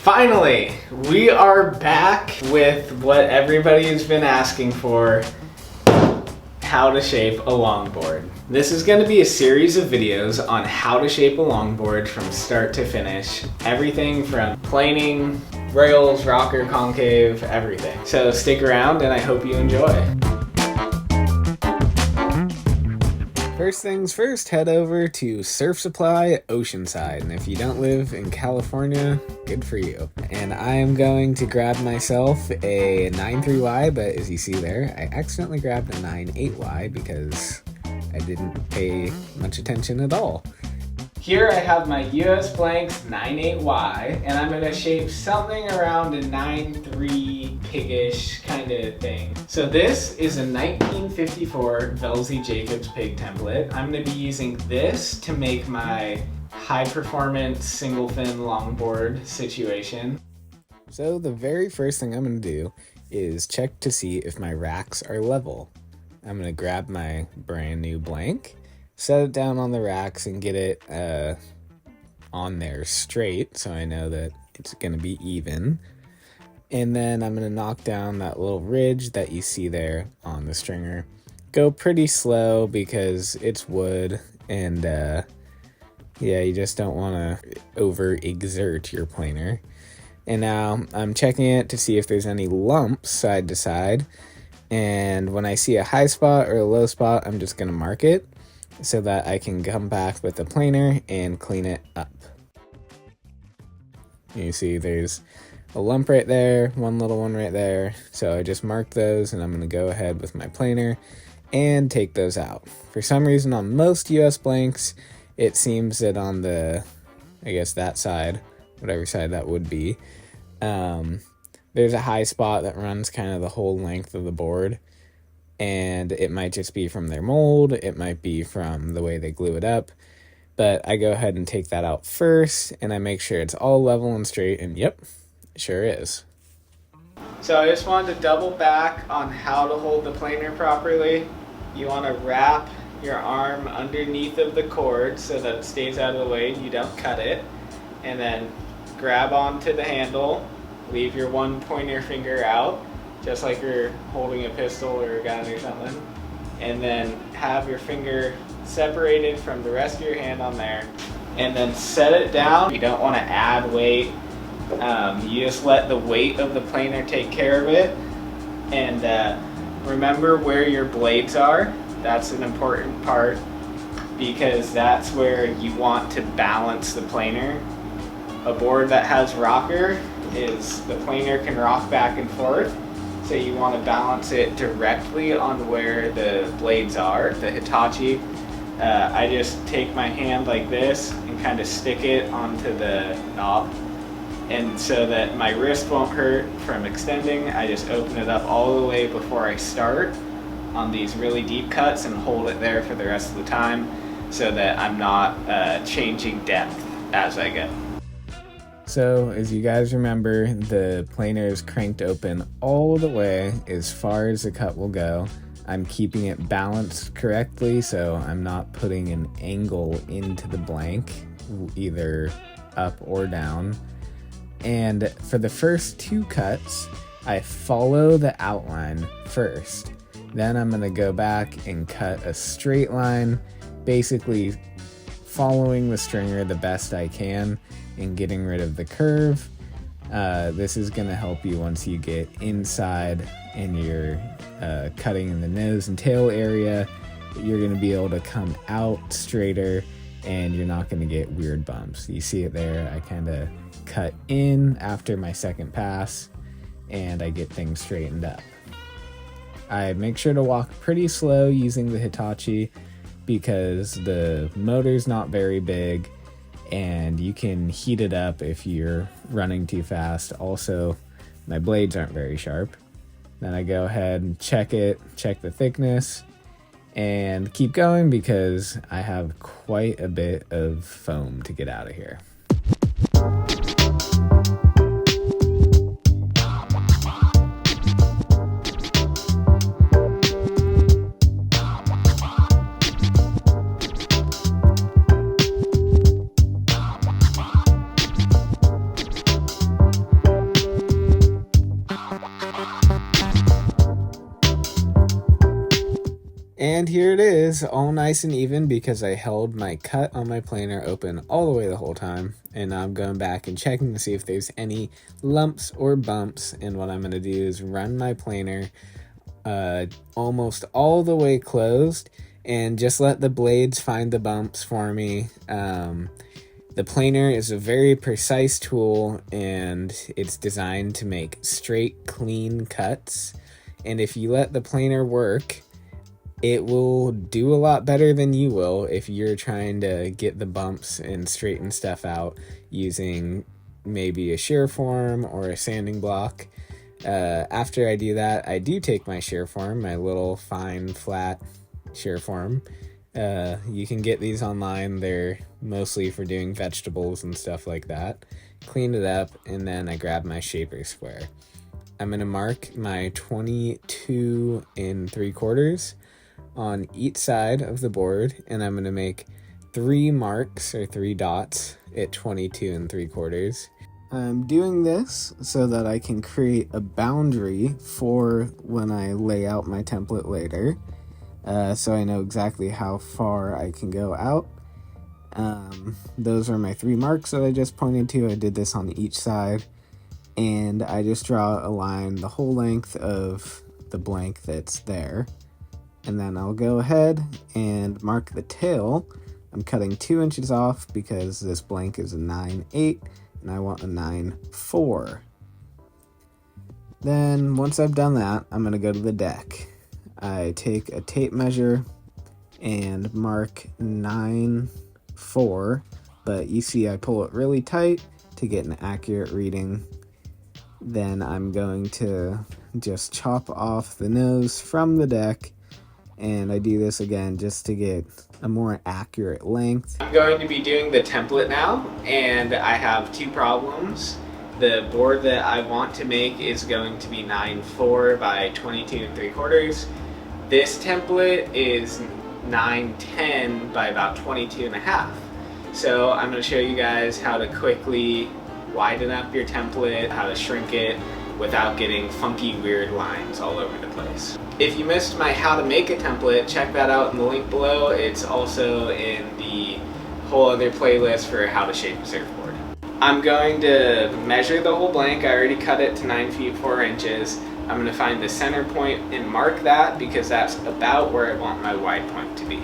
Finally, we are back with what everybody has been asking for, how to shape a longboard. This is going to be a series of videos on how to shape a longboard from start to finish. Everything from planing, rails, rocker, concave, everything. So stick around and I hope you enjoy. First things first, head over to Surf Supply Oceanside, and if you don't live in California, good for you. And I am going to grab myself a 9.3Y, but as you see there, I accidentally grabbed a 9.8Y because I didn't pay much attention at all. Here I have my US Blanks 9.8Y, and I'm going to shape something around a 9.3 piggish kind of thing. So this is a 1954 Velzy Jacobs pig template. I'm going to be using this to make my high performance single fin longboard situation. So the very first thing I'm going to do is check to see if my racks are level. I'm going to grab my brand new blank, set it down on the racks and get it on there straight so I know that it's going to be even. And then I'm going to knock down that little ridge that you see there on the stringer. Go pretty slow because it's wood and yeah, you just don't want to overexert your planer. And now I'm checking it to see if there's any lumps side to side. And when I see a high spot or a low spot, I'm just going to mark it so that I can come back with the planer and clean it up. You see there's a lump right there, one little one right there. So I just marked those and I'm going to go ahead with my planer and take those out. For some reason on most US blanks, it seems that on the, I guess that side, whatever side that would be, there's a high spot that runs kind of the whole length of the board. And it might just be from their mold, it might be from the way they glue it up, but I go ahead and take that out first, and I make sure it's all level and straight, and yep, it sure is. So I just wanted to double back on how to hold the planer properly. You want to wrap your arm underneath of the cord so that it stays out of the way and you don't cut it, and then grab onto the handle, leave your one pointer finger out, just like you're holding a pistol or a gun or something, and then have your finger separated from the rest of your hand on there, and then set it down. You don't want to add weight. You just let the weight of the planer take care of it, and remember where your blades are. That's an important part because that's where you want to balance the planer. A board that has rocker is the planer can rock back and forth. So you want to balance it directly on where the blades are, the Hitachi. I just take my hand like this and kind of stick it onto the knob. And so that my wrist won't hurt from extending, I just open it up all the way before I start on these really deep cuts and hold it there for the rest of the time so that I'm not changing depth as I go. So, as you guys remember, the planer is cranked open all the way as far as the cut will go. I'm keeping it balanced correctly, so I'm not putting an angle into the blank, either up or down. And for the first two cuts, I follow the outline first. Then I'm going to go back and cut a straight line, basically following the stringer the best I can and getting rid of the curve. This is going to help you once you get inside and you're cutting in the nose and tail area. You're going to be able to come out straighter and you're not going to get weird bumps. You see it there, I kind of cut in after my second pass and I get things straightened up. I make sure to walk pretty slow using the Hitachi because the motor's not very big and you can heat it up if you're running too fast. Also, my blades aren't very sharp. Then I go ahead and check it, check the thickness, and keep going because I have quite a bit of foam to get out of here. here it is, all nice and even because I held my cut on my planer open all the way the whole time. And now I'm going back and checking to see if there's any lumps or bumps. And what I'm going to do is run my planer almost all the way closed and just let the blades find the bumps for me. The planer is a very precise tool and it's designed to make straight, clean cuts. And if you let the planer work, it will do a lot better than you will if you're trying to get the bumps and straighten stuff out using maybe a shear form or a sanding block. After I do that, I do take my shear form, my little fine flat shear form. You can get these online. They're mostly for doing vegetables and stuff like that. Clean it up, and then I grab my shaper square. I'm going to mark my 22 3/4 on each side of the board, and I'm going to make 3 marks or 3 dots at 22 3/4. I'm doing this so that I can create a boundary for when I lay out my template later, so I know exactly how far I can go out. Those are my 3 marks that I just pointed to. I did this on each side, and I just draw a line the whole length of the blank that's there. And then I'll go ahead and mark the tail. I'm cutting 2 inches off because this blank is a 9/8 and I want a 9/4. Then once I've done that, I'm going to go to the deck. I take a tape measure and mark 9/4, but you see I pull it really tight to get an accurate reading. Then I'm going to just chop off the nose from the deck, and I do this again just to get a more accurate length. I'm going to be doing the template now, and I have 2 problems. The board that I want to make is going to be 9/4 by 22 3/4. This template is 9/10 by about 22.5. So I'm going to show you guys how to quickly widen up your template, how to shrink it without getting funky, weird lines all over the place. If you missed my how to make a template, check that out in the link below. It's also in the whole other playlist for how to shape a surfboard. I'm going to measure the whole blank. I already cut it to 9 feet 4 inches. I'm going to find the center point and mark that because that's about where I want my wide point to be.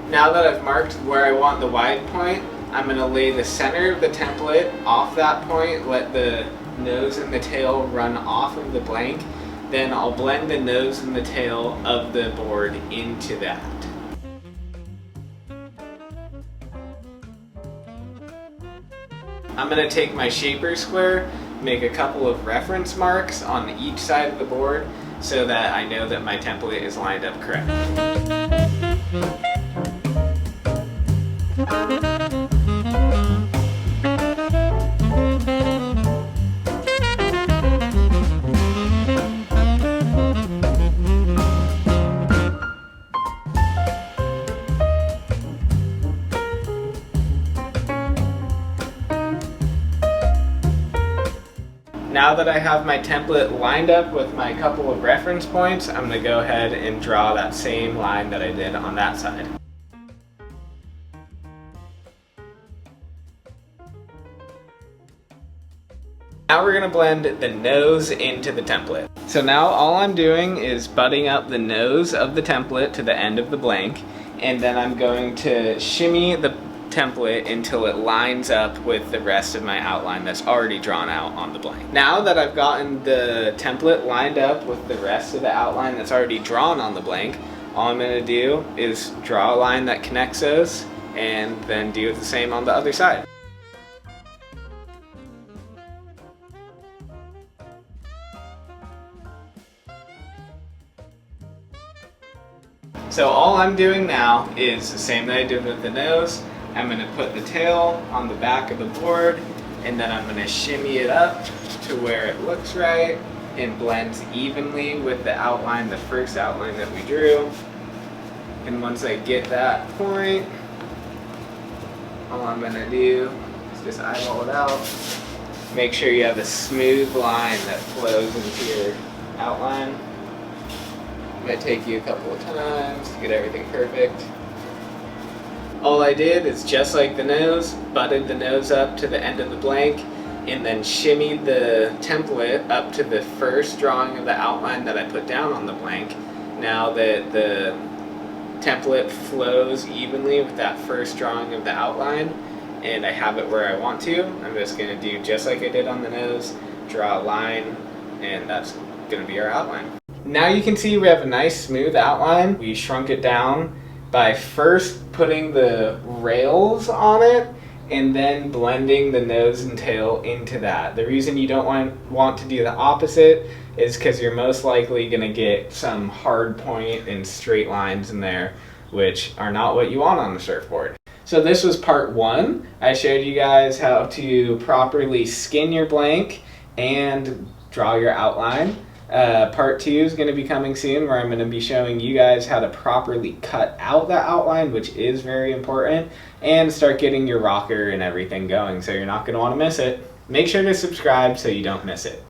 Now that I've marked where I want the wide point, I'm going to lay the center of the template off that point, let the nose and the tail run off of the blank. Then I'll blend the nose and the tail of the board into that. I'm going to take my shaper square, make a couple of reference marks on each side of the board so that I know that my template is lined up correctly. Now that I have my template lined up with my couple of reference points, I'm going to go ahead and draw that same line that I did on that side. Now we're going to blend the nose into the template. So now all I'm doing is butting up the nose of the template to the end of the blank, and then I'm going to shimmy the template until it lines up with the rest of my outline that's already drawn out on the blank. Now that I've gotten the template lined up with the rest of the outline that's already drawn on the blank, all I'm going to do is draw a line that connects those and then do the same on the other side. So all I'm doing now is the same that I did with the nose. I'm going to put the tail on the back of the board, and then I'm going to shimmy it up to where it looks right and blends evenly with the outline, the first outline that we drew. And once I get that point, all I'm going to do is just eyeball it out make sure you have a smooth line that flows into your outline. It might take you a couple of times to get everything perfect. All I did is, just like the nose, butted the nose up to the end of the blank and then shimmied the template up to the first drawing of the outline that I put down on the blank. Now that the template flows evenly with that first drawing of the outline and I have it where I want to, I'm just going to do just like I did on the nose, draw a line, and that's going to be our outline. Now you can see we have a nice smooth outline. We shrunk it down by first putting the rails on it and then blending the nose and tail into that. The reason you don't want to do the opposite is because you're most likely going to get some hard point and straight lines in there, which are not what you want on the surfboard. So this was part one. I showed you guys how to properly skin your blank and draw your outline. Part two is going to be coming soon, where I'm going to be showing you guys how to properly cut out that outline, which is very important, and start getting your rocker and everything going, so you're not going to want to miss it. Make sure to subscribe so you don't miss it.